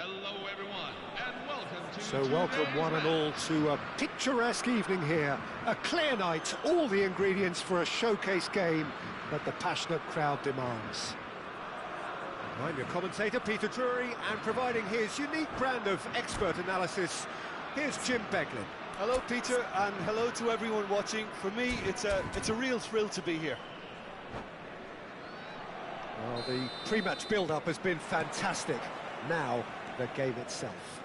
Hello everyone, and welcome to So welcome one and all to a picturesque evening here. A clear night, all the ingredients for a showcase game that the passionate crowd demands. I'm your commentator, Peter Drury, and providing his unique brand of expert analysis, here's Jim Beglin. Hello Peter, and hello to everyone watching. For me, it's a real thrill to be here. Well, the pre-match build-up has been fantastic. Now, the game itself.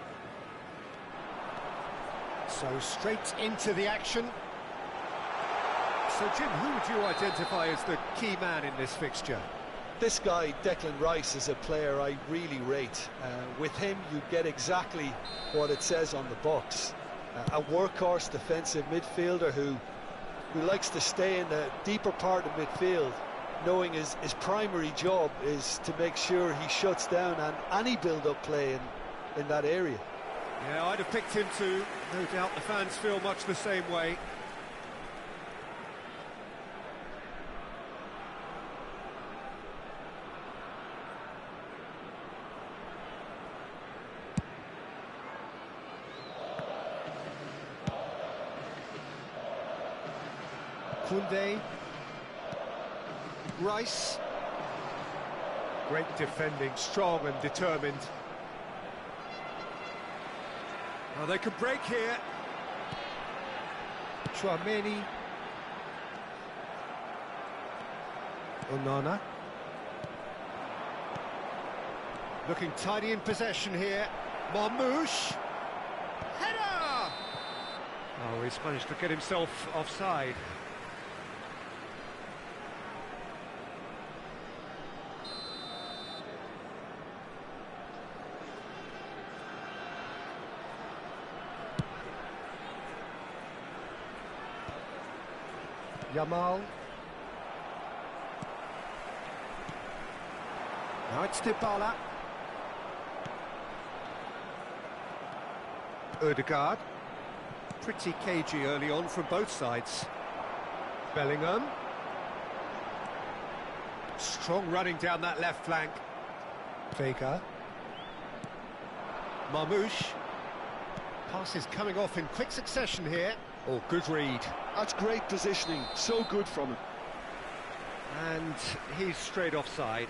So straight into the action. So Jim, who would you identify as the key man in this fixture? This guy, Declan Rice, is a player I really rate. With him, you get exactly what it says on the box. A workhorse defensive midfielder who likes to stay in the deeper part of midfield, knowing his primary job is to make sure he shuts down any build-up play in that area. Yeah, I'd have picked him too. No doubt the fans feel much the same way. Koundé, Rice, great defending, strong and determined. Now they could break here. Chouameni, Onana, looking tidy in possession here. Marmoush, header! Oh, he's managed to get himself offside. Yamal. Now it's Dybala. Odegaard. Pretty cagey early on from both sides. Bellingham. Strong running down that left flank. Vega. Marmoush. Passes coming off in quick succession here. Oh, good read. That's great positioning, so good from him. And he's straight offside.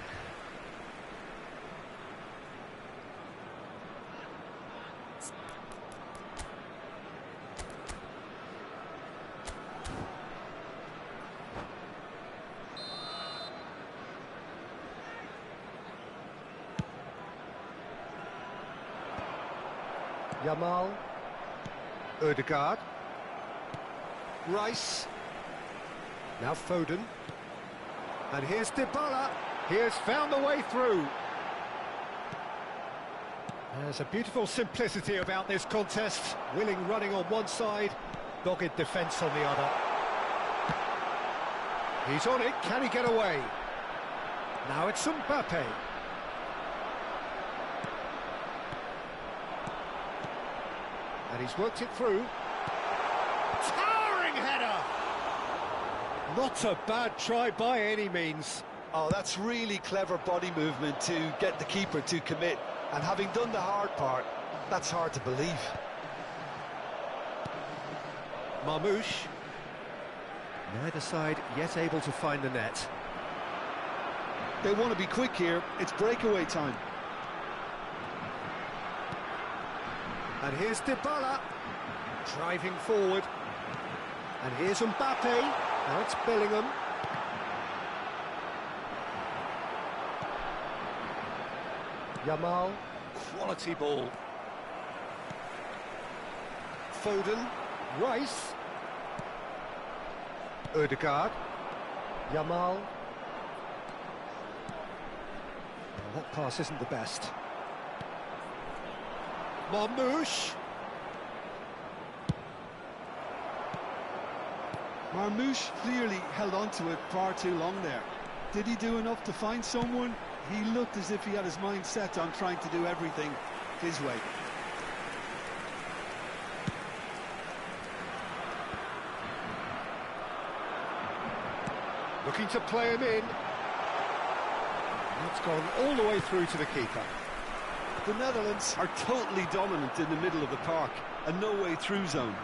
Yamal. Odegaard. Rice. Now Foden. And here's Dybala. He has found the way through. There's a beautiful simplicity about this contest. Willing running on one side, dogged defence on the other. He's on it. Can he get away? Now it's Mbappe. And he's worked it through. Header! Not a bad try by any means. Oh, that's really clever body movement to get the keeper to commit. And having done the hard part, that's hard to believe. Marmoush. Neither side yet able to find the net. They want to be quick here. It's breakaway time. And here's Dybala. Driving forward. And here's Mbappe. Now it's Bellingham. Yamal. Quality ball. Foden. Rice. Odegaard. Yamal. Well, that pass isn't the best. Marmoush. Marmoush clearly held on to it far too long there. Did he do enough to find someone? He looked as if he had his mind set on trying to do everything his way. Looking to play him in. It's gone all the way through to the keeper. The Netherlands are totally dominant in the middle of the park, a no-way through zone.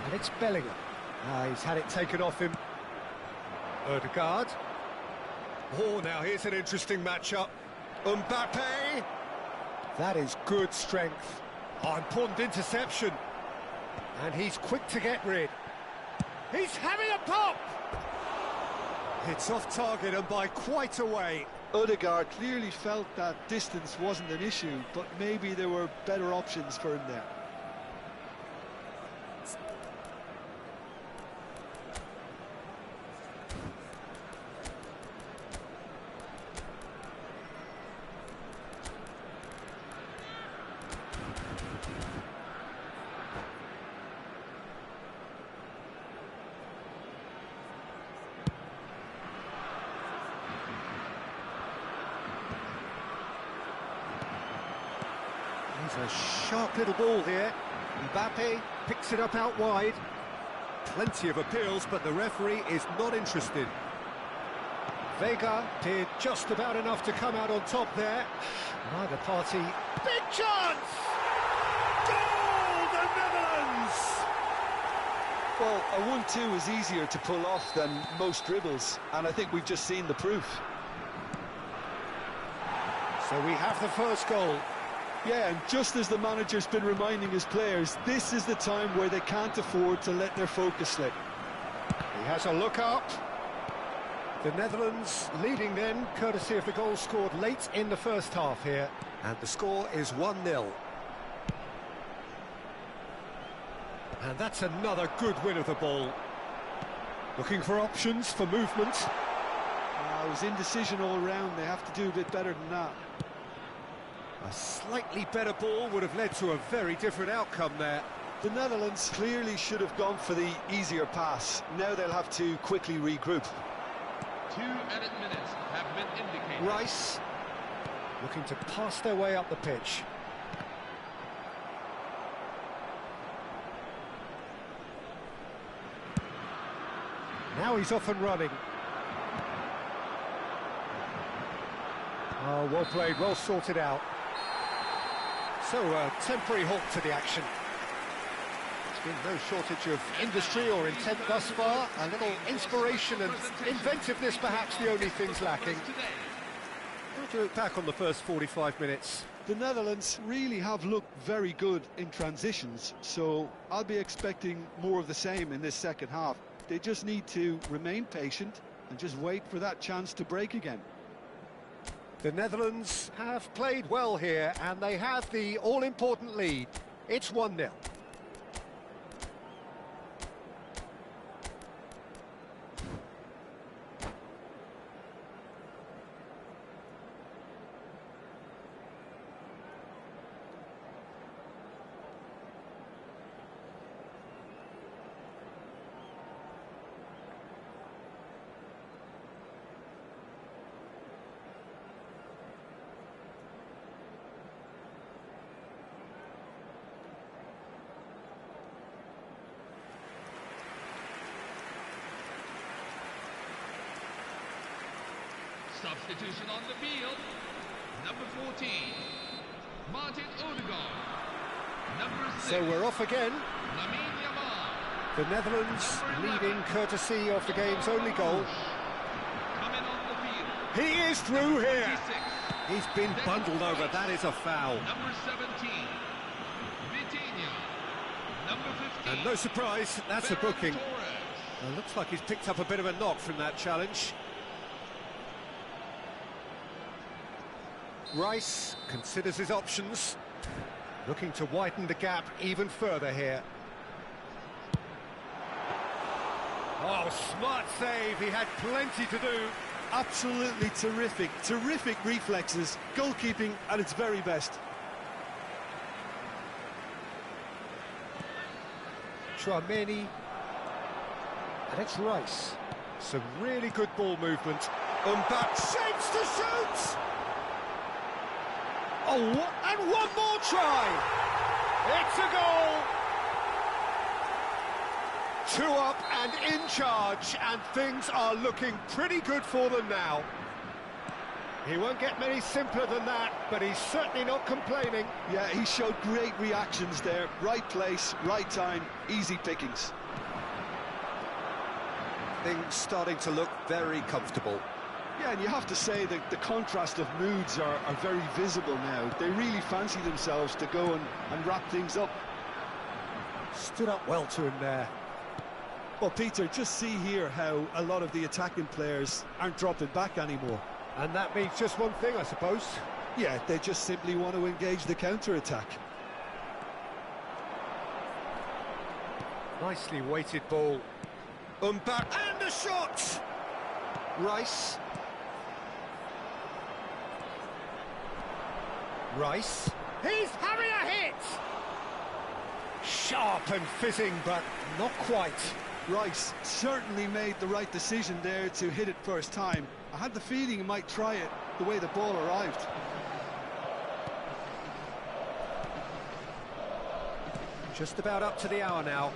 And it's Bellingham. He's had it taken off him. Odegaard. Oh, now here's an interesting matchup. Mbappe. That is good strength. Oh, important interception. And he's quick to get rid. He's having a pop! It's off target and by quite a way. Odegaard clearly felt that distance wasn't an issue, but maybe there were better options for him there. It's a sharp little ball here. Mbappe picks it up out wide. Plenty of appeals, but the referee is not interested. Vega did just about enough to come out on top there. Neither party. Big chance! Goal, the Netherlands! Well, a 1-2 is easier to pull off than most dribbles, and I think we've just seen the proof. So we have the first goal. Yeah, and just as the manager's been reminding his players, this is the time where they can't afford to let their focus slip. He has a look up. The Netherlands leading then, courtesy of the goal scored late in the first half here. And the score is 1-0. And that's another good win of the ball. Looking for options for movement. It was indecision all round. They have to do a bit better than that. A slightly better ball would have led to a very different outcome there. The Netherlands clearly should have gone for the easier pass. Now they'll have to quickly regroup. 2 added minutes have been indicated. Rice looking to pass their way up the pitch. Now he's off and running. Oh, well played, well sorted out. So, a temporary halt to the action. There's been no shortage of industry or intent thus far. A little inspiration and inventiveness, perhaps the only things lacking. How do you look back on the first 45 minutes? The Netherlands really have looked very good in transitions, so I'll be expecting more of the same in this second half. They just need to remain patient and just wait for that chance to break again. The Netherlands have played well here, and they have the all-important lead. It's 1-0. Substitution on the field. Number 14, Martin Odegaard. Number 6, So we're off again. Lamine Yamal. The Netherlands leading courtesy of the game's only goal. Coming on the field. He is through here. 26, He's been bundled over. That is a foul. number 17, Vitinha. Number 15, And no surprise, that's a Ferran booking. Torres. Looks like he's picked up a bit of a knock from that challenge. Rice considers his options, looking to widen the gap even further here. Oh, smart save, he had plenty to do. Absolutely terrific, terrific reflexes, goalkeeping at its very best. Chouameni, and it's Rice. Some really good ball movement. Mbappe shapes to shoot! Oh, and one more try! It's a goal! 2 up and in charge, and things are looking pretty good for them now. He won't get many simpler than that, but he's certainly not complaining. Yeah, he showed great reactions there. Right place, right time, easy pickings. Things starting to look very comfortable. Yeah, and you have to say that the contrast of moods are very visible now. They really fancy themselves to go and wrap things up. Stood up well to him there. Well, Peter, just see here how a lot of the attacking players aren't dropping back anymore. And that means just one thing, I suppose. Yeah, they just simply want to engage the counter-attack. Nicely weighted ball. And a shot! Rice. Rice. He's having a hit! Sharp and fizzing, but not quite. Rice certainly made the right decision there to hit it first time. I had the feeling he might try it the way the ball arrived. Just about up to the hour now.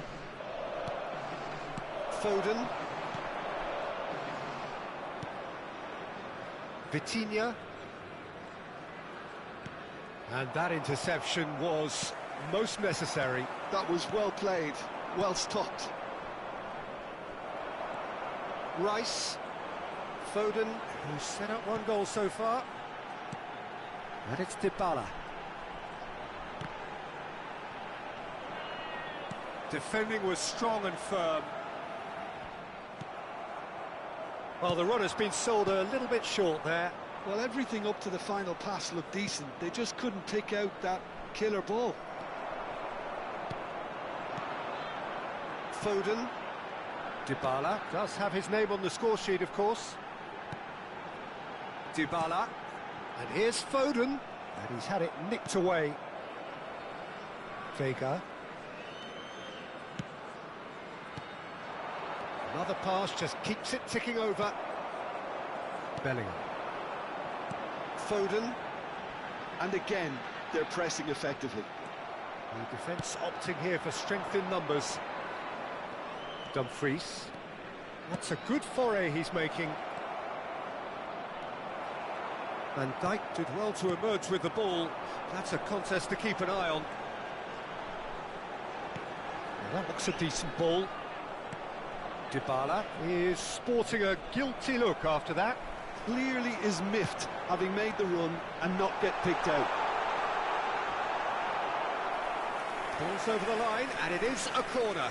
Foden. Vitinha. And that interception was most necessary. That was well played, well stopped. Rice. Foden, who's set up one goal so far. And it's Dybala. Defending was strong and firm. Well, the run has been sold a little bit short there. Well, everything up to the final pass looked decent. They just couldn't pick out that killer ball. Foden. Dybala does have his name on the score sheet, of course. Dybala. And here's Foden. And he's had it nicked away. Vega. Another pass just keeps it ticking over. Bellingham. Foden. And again, they're pressing effectively. The defence opting here for strength in numbers. Dumfries. That's a good foray he's making. Van Dijk did well to emerge with the ball. That's a contest to keep an eye on. Well, that looks a decent ball. Dybala is sporting a guilty look after that. Clearly is miffed, having made the run and not get picked out. Ball's over the line, and it is a corner.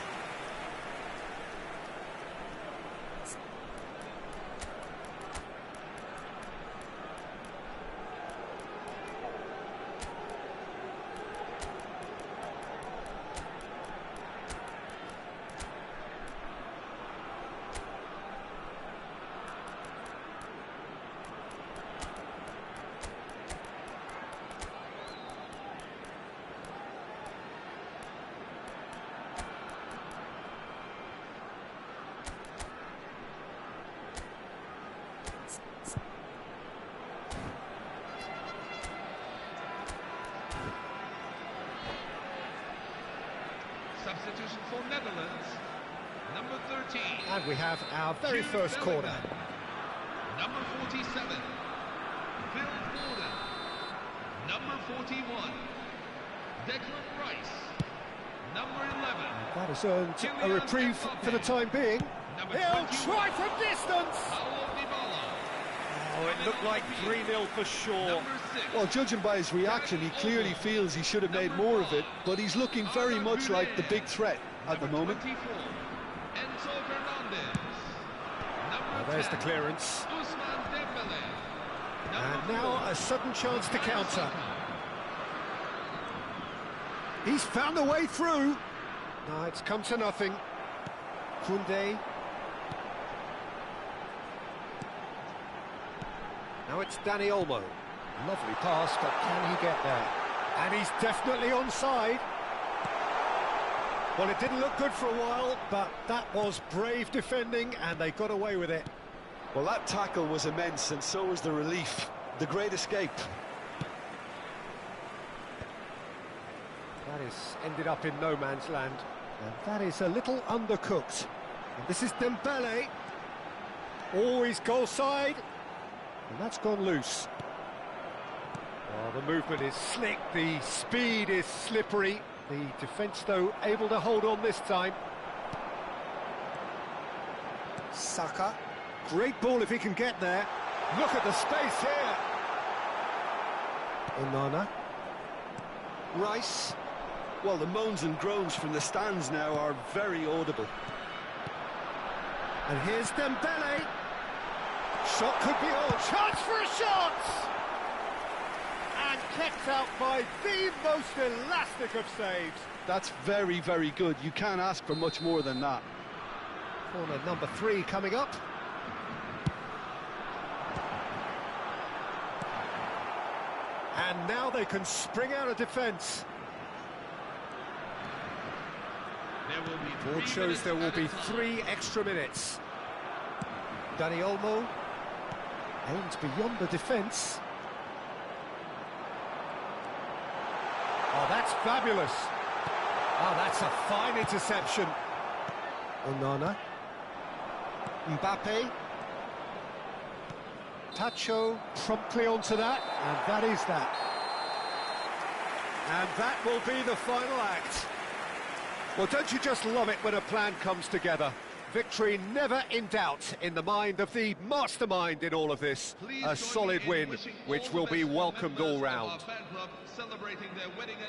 Substitution for Netherlands, number 13. And we have our very first corner. Number 47, Phil Foden. Number 41, Declan Rice. Number 11. That has earned a reprieve for the time being. He'll try from distance! Oh, it looked like 3-0 for sure. Well, judging by his reaction, he clearly feels he should have made more of it, but he's looking very much like the big threat at the moment. Well, there's the clearance. And now a sudden chance to counter. He's found a way through. No, it's come to nothing. Koundé. Now it's Dani Olmo. Lovely pass, but can he get there? And he's definitely onside. Well, it didn't look good for a while, but that was brave defending, and they got away with it. Well, that tackle was immense, and so was the relief. The great escape. That is ended up in no man's land, and that is a little undercooked. And this is Dembele. Always goal side. And that's gone loose. Oh, the movement is slick, the speed is slippery. The defence, though, able to hold on this time. Saka. Great ball if he can get there. Look at the space here. Onana. Rice. Well, the moans and groans from the stands now are very audible. And here's Dembele. Shot could be on. Chance for a shot! And kept out by the most elastic of saves. That's very, very good. You can't ask for much more than that. Corner number 3 coming up. And now they can spring out of defence. Board shows there will be 3 extra minutes. Dani Olmo aims beyond the defence. Oh, that's fabulous. Oh, that's a fine interception. Onana. Mbappe. Potw promptly onto that, and that is that. And that will be the final act. Well, don't you just love it when a plan comes together? Victory never in doubt in the mind of the mastermind in all of this. A solid win, which will be welcomed all round.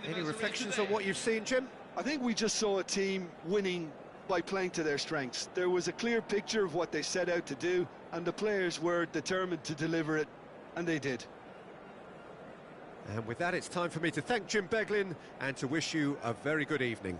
Any reflections on what you've seen, Jim? I think we just saw a team winning by playing to their strengths. There was a clear picture of what they set out to do, and the players were determined to deliver it, and they did. And with that, it's time for me to thank Jim Beglin and to wish you a very good evening.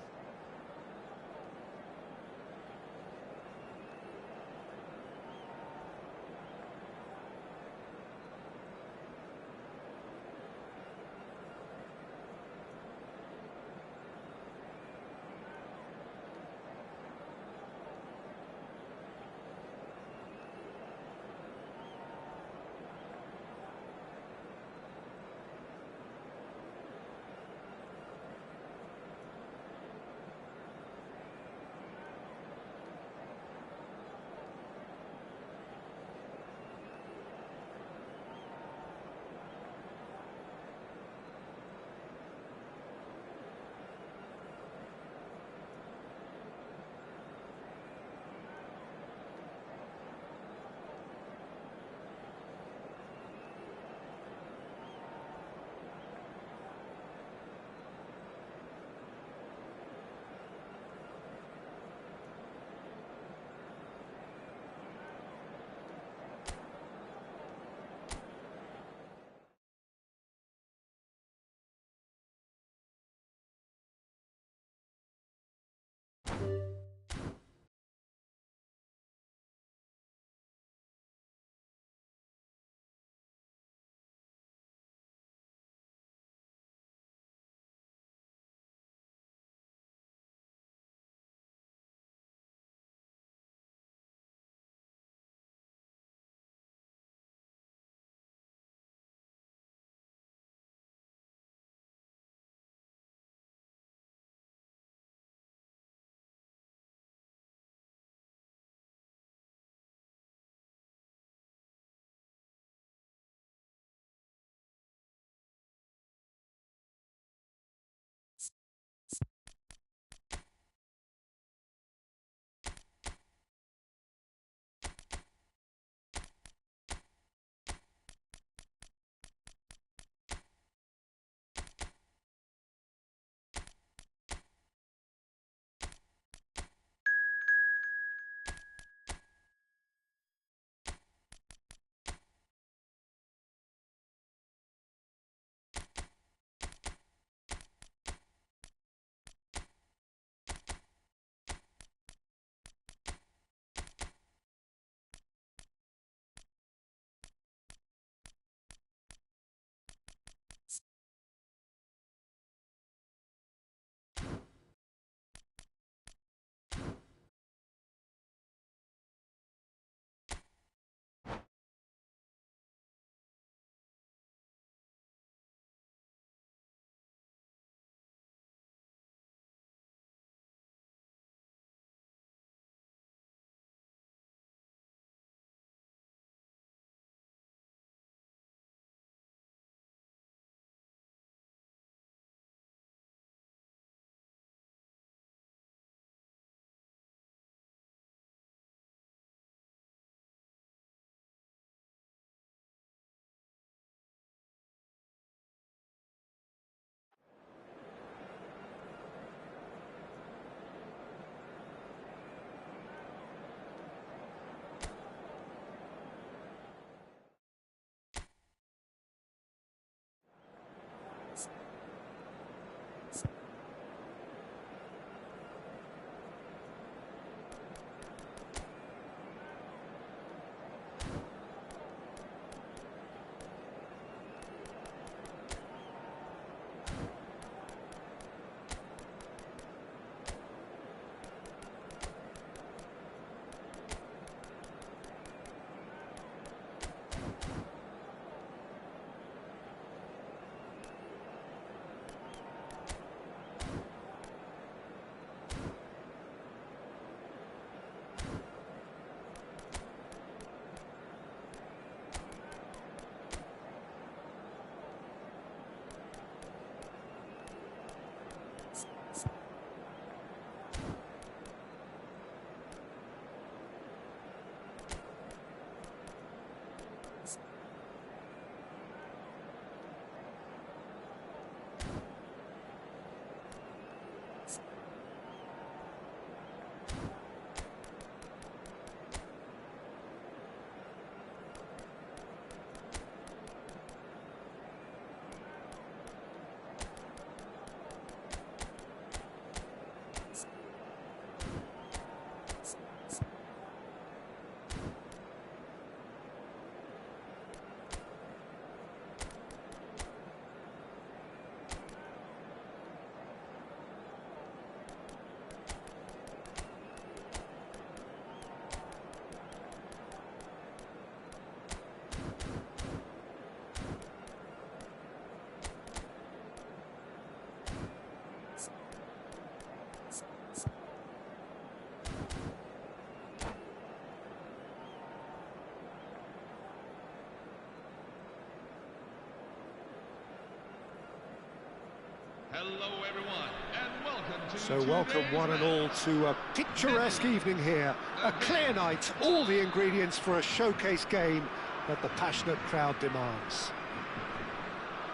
Hello everyone, and welcome to So welcome today's one and match. all to a picturesque evening here. A clear night, all the ingredients for a showcase game that the passionate crowd demands.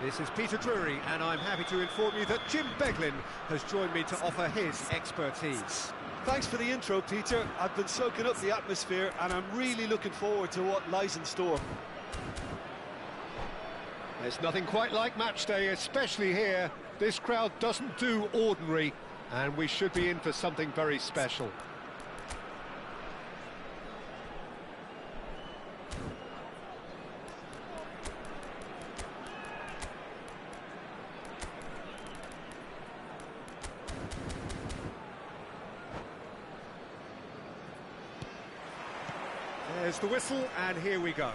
This is Peter Drury, and I'm happy to inform you that Jim Beglin has joined me to offer his expertise. Thanks for the intro, Peter. I've been soaking up the atmosphere and I'm really looking forward to what lies in store. There's nothing quite like match day, especially here. This crowd doesn't do ordinary, and we should be in for something very special. There's the whistle, and here we go.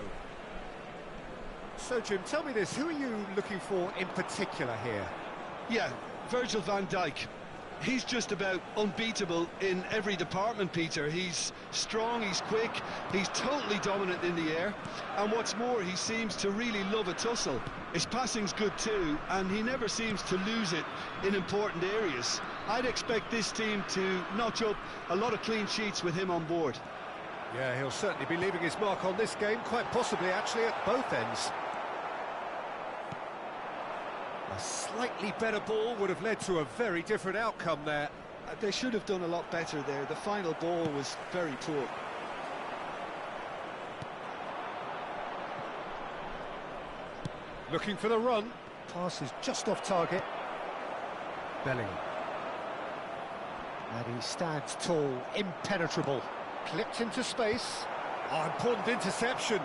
So, Jim, tell me this, who are you looking for in particular here? Yeah, Virgil van Dijk. He's just about unbeatable in every department, Peter. He's strong, he's quick, he's totally dominant in the air. And what's more, he seems to really love a tussle. His passing's good too, and he never seems to lose it in important areas. I'd expect this team to notch up a lot of clean sheets with him on board. Yeah, he'll certainly be leaving his mark on this game, quite possibly actually at both ends. A slightly better ball would have led to a very different outcome there. They should have done a lot better there. The final ball was very poor. Looking for the run. Pass is just off target. Bellingham. And he stands tall, impenetrable. Clipped into space. Oh, important interception.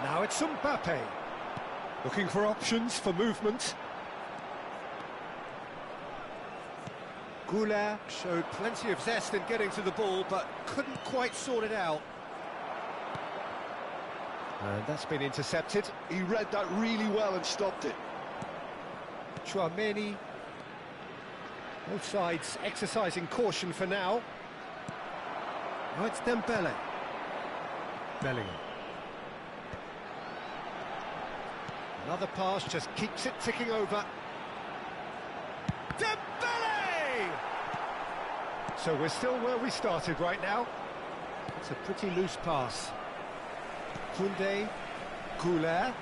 Now it's Mbappe. Looking for options for movement. Goulart showed plenty of zest in getting to the ball, but couldn't quite sort it out. And that's been intercepted. He read that really well and stopped it. Chouameni. Both sides exercising caution for now. Now it's Dembele. Bellingham. Another pass just keeps it ticking over. Dembele! So we're still where we started right now. It's a pretty loose pass. Koundé, Goulart.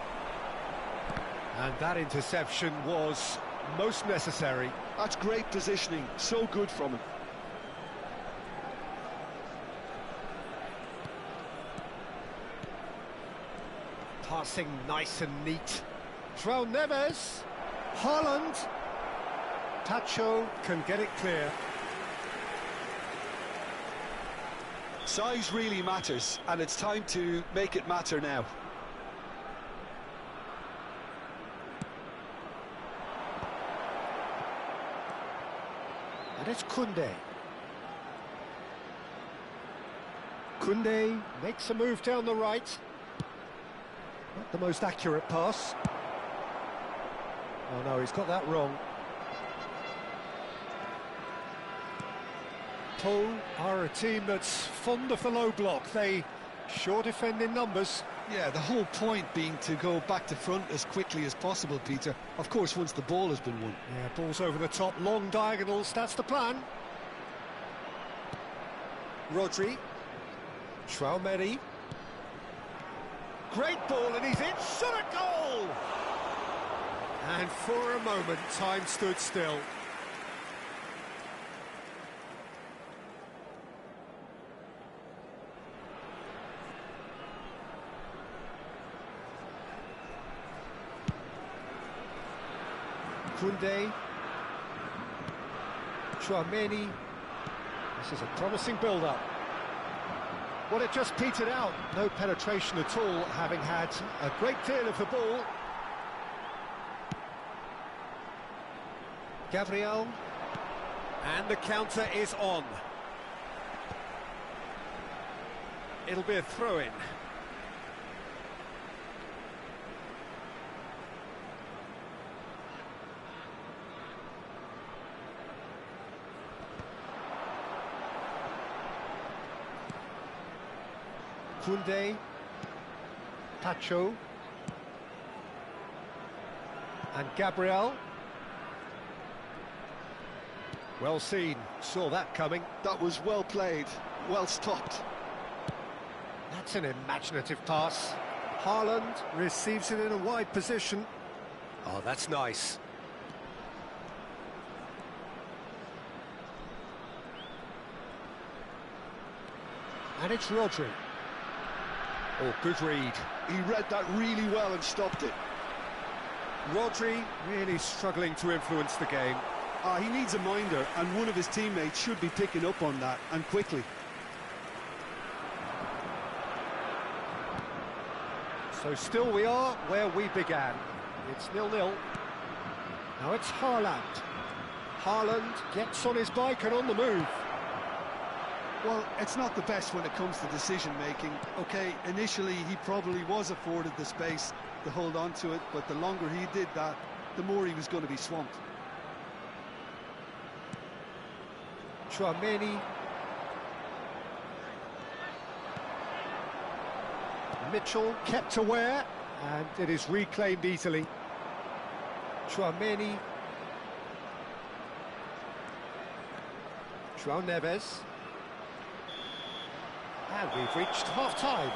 And that interception was most necessary. That's great positioning, so good from him. Passing nice and neat. João Neves, Haaland. Potw can get it clear. Size really matters, and it's time to make it matter now. And it's Koundé. Koundé makes a move down the right. Not the most accurate pass. Oh no, he's got that wrong. Potw are a team that's fond of the low block. They sure defend in numbers. Yeah, the whole point being to go back to front as quickly as possible, Peter. Of course, once the ball has been won. Yeah, balls over the top, long diagonals, that's the plan. Rodri. Chouameni. Great ball, and he's in, shot a goal! And for a moment, time stood still. Koundé. Chouameni. This is a promising build-up. Well, it just petered out. No penetration at all, having had a great deal of the ball. Gabriel. And the counter is on. It'll be a throw-in. Koundé. Potw. And Gabriel. Well seen, saw that coming. That was well played, well stopped. That's an imaginative pass. Haaland receives it in a wide position. Oh, that's nice. And it's Rodri. Oh, good read. He read that really well and stopped it. Rodri really struggling to influence the game. He needs a minder, and one of his teammates should be picking up on that, and quickly. So still we are where we began. It's 0-0. Now it's Haaland. Haaland gets on his bike and on the move. Well, it's not the best when it comes to decision-making. OK, initially he probably was afforded the space to hold on to it, but the longer he did that, the more he was going to be swamped. Tchouaméni. Mitchell kept aware, and it is reclaimed easily. Tchouaméni. João Neves. And we've reached half-time.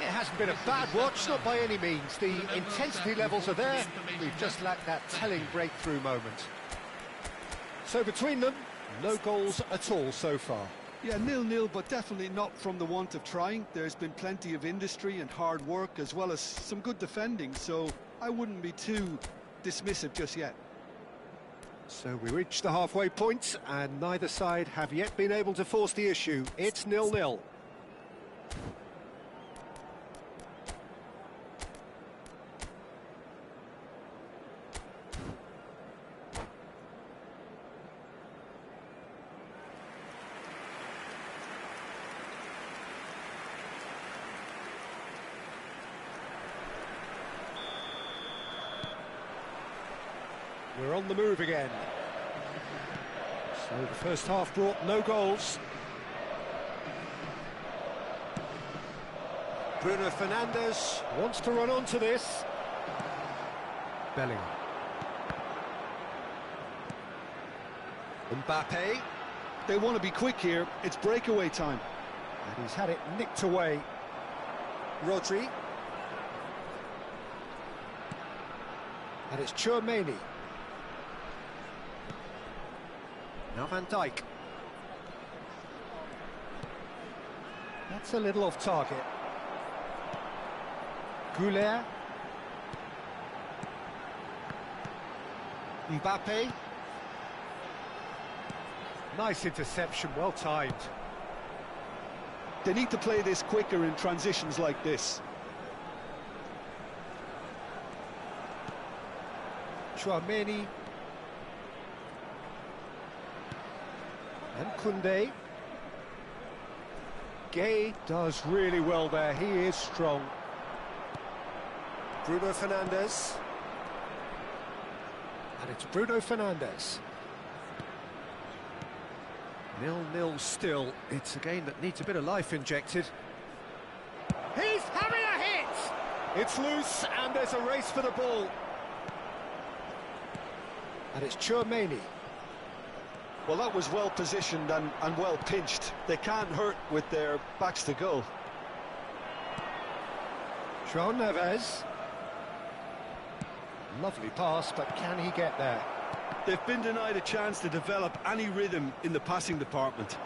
It hasn't been a bad watch, not by any means. The intensity levels are there. We've just lacked that telling breakthrough moment. So between them, no goals at all so far. Yeah, 0-0, but definitely not from the want of trying. There's been plenty of industry and hard work, as well as some good defending, so I wouldn't be too dismissive just yet. So we reach the halfway point, and neither side have yet been able to force the issue. It's 0-0. We're on the move again. So the first half brought no goals. Bruno Fernandes wants to run onto this. Bellingham. Mbappe. They want to be quick here. It's breakaway time. And he's had it nicked away. Rodri. And it's Tchouaméni. Now Van Dijk. That's a little off target. Goulet. Mbappe. Nice interception, well timed. They need to play this quicker in transitions like this. Tchouaméni. And Koundé. Gay does really well there, he is strong. Bruno Fernandes. And it's Bruno Fernandes. 0-0 still. It's a game that needs a bit of life injected. He's having a hit! It's loose and there's a race for the ball. And it's Tchouaméni. Well, that was well positioned and well pinched. They can't hurt with their backs to goal. João Neves. Lovely pass, but can he get there? They've been denied a chance to develop any rhythm in the passing department.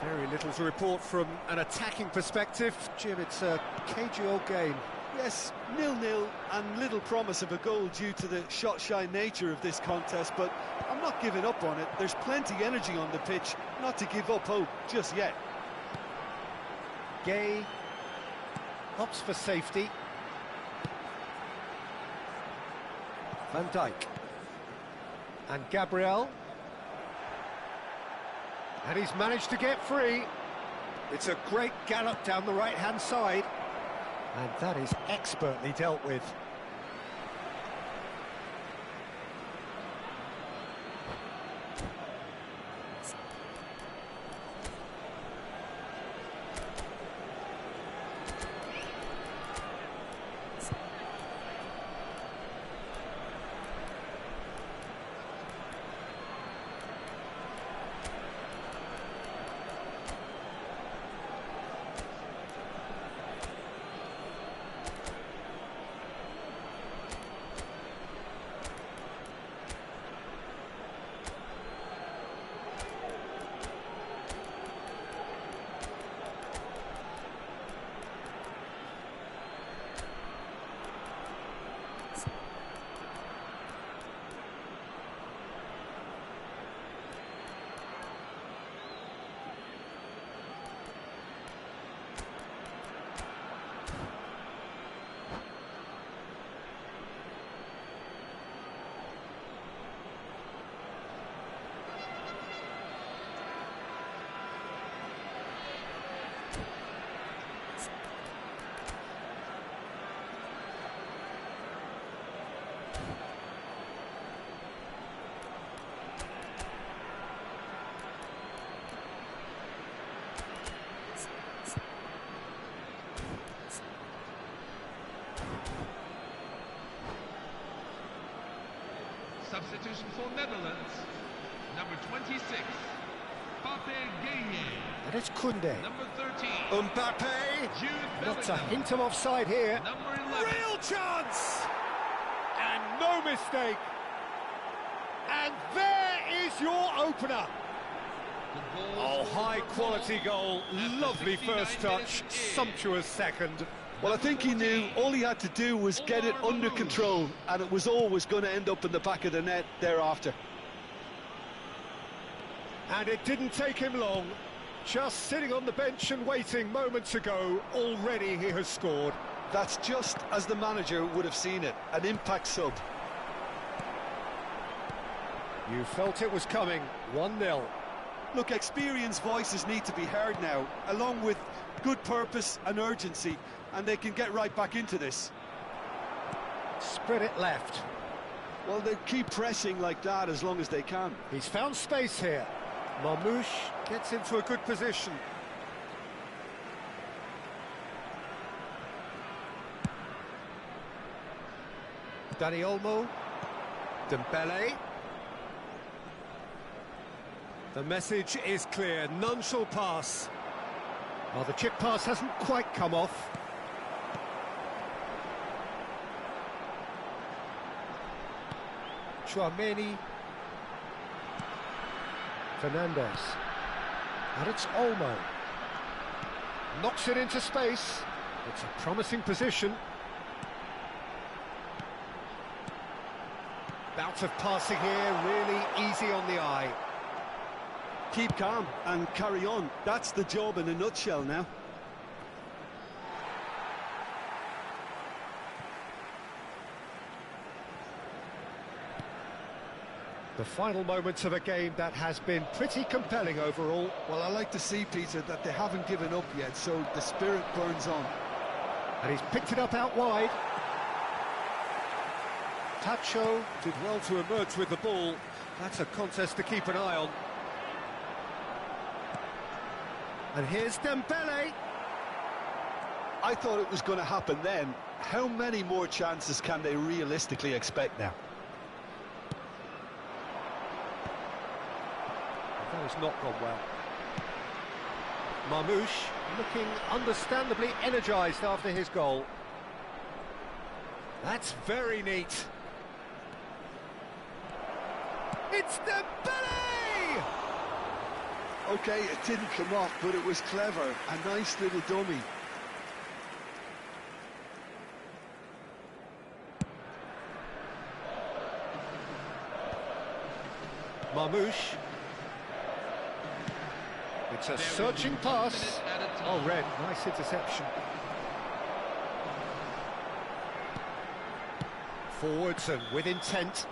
Very little to report from an attacking perspective. Jim, it's a cagey old game. Yes, 0-0 and little promise of a goal due to the shot-shy nature of this contest, but I'm not giving up on it. There's plenty energy on the pitch, not to give up hope just yet. Gay opts for safety. Van Dijk. And Gabriel. And he's managed to get free. It's a great gallop down the right-hand side. And that is expertly dealt with. for Netherlands, number 26, Potw. And it's Kunde. Number 13, Mbappe. Jude Not a Bellingham. hint of offside here. Number 11, Real chance! And no mistake. And there is your opener. the goal Oh, scored high for quality Poland goal, after lovely 69 first touch, minutes in. sumptuous second. Well, I think he knew all he had to do was get it under control, and it was always going to end up in the back of the net thereafter. And it didn't take him long. Just sitting on the bench and waiting moments ago, already he has scored. That's just as the manager would have seen it, an impact sub. You felt it was coming. 1-0. Look, experienced voices need to be heard now, along with good purpose and urgency, and they can get right back into this. Spread it left. Well, they keep pressing like that as long as they can. He's found space here. Marmouche gets into a good position. Dani Olmo. Dembele. The message is clear, none shall pass. Well, the chip pass hasn't quite come off. Chouameni. Fernandez. And it's Olmo. Knocks it into space. It's a promising position. Bout of passing here, really easy on the eye. Keep calm and carry on. That's the job in a nutshell now. The final moments of a game that has been pretty compelling overall. Well, I like to see, Peter, that they haven't given up yet, so the spirit burns on. And he's picked it up out wide. Potw Did well to emerge with the ball. That's a contest to keep an eye on. And here's Dembele. I thought it was going to happen then. How many more chances can they realistically expect now? That has not gone well. Marmouche looking understandably energised after his goal. That's very neat. It's Dembele! Okay, it didn't come off, but it was clever. A nice little dummy. Marmouche. It's a searching pass. Oh, Red, nice interception. Forwards and with intent.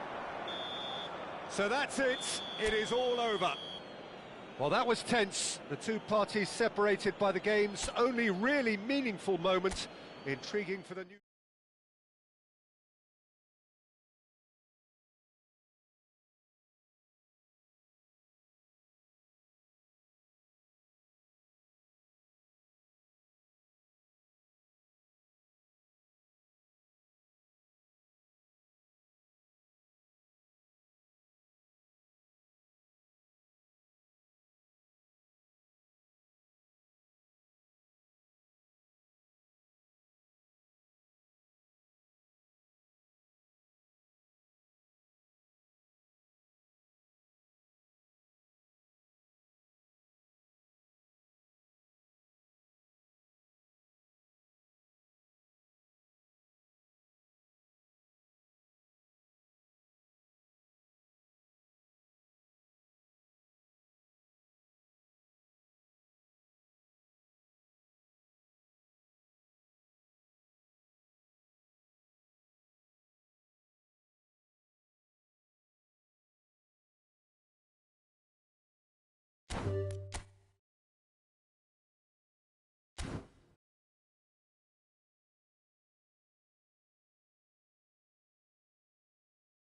So that's it. It is all over. Well, that was tense. The two parties separated by the game's only really meaningful moment. Intriguing for the new...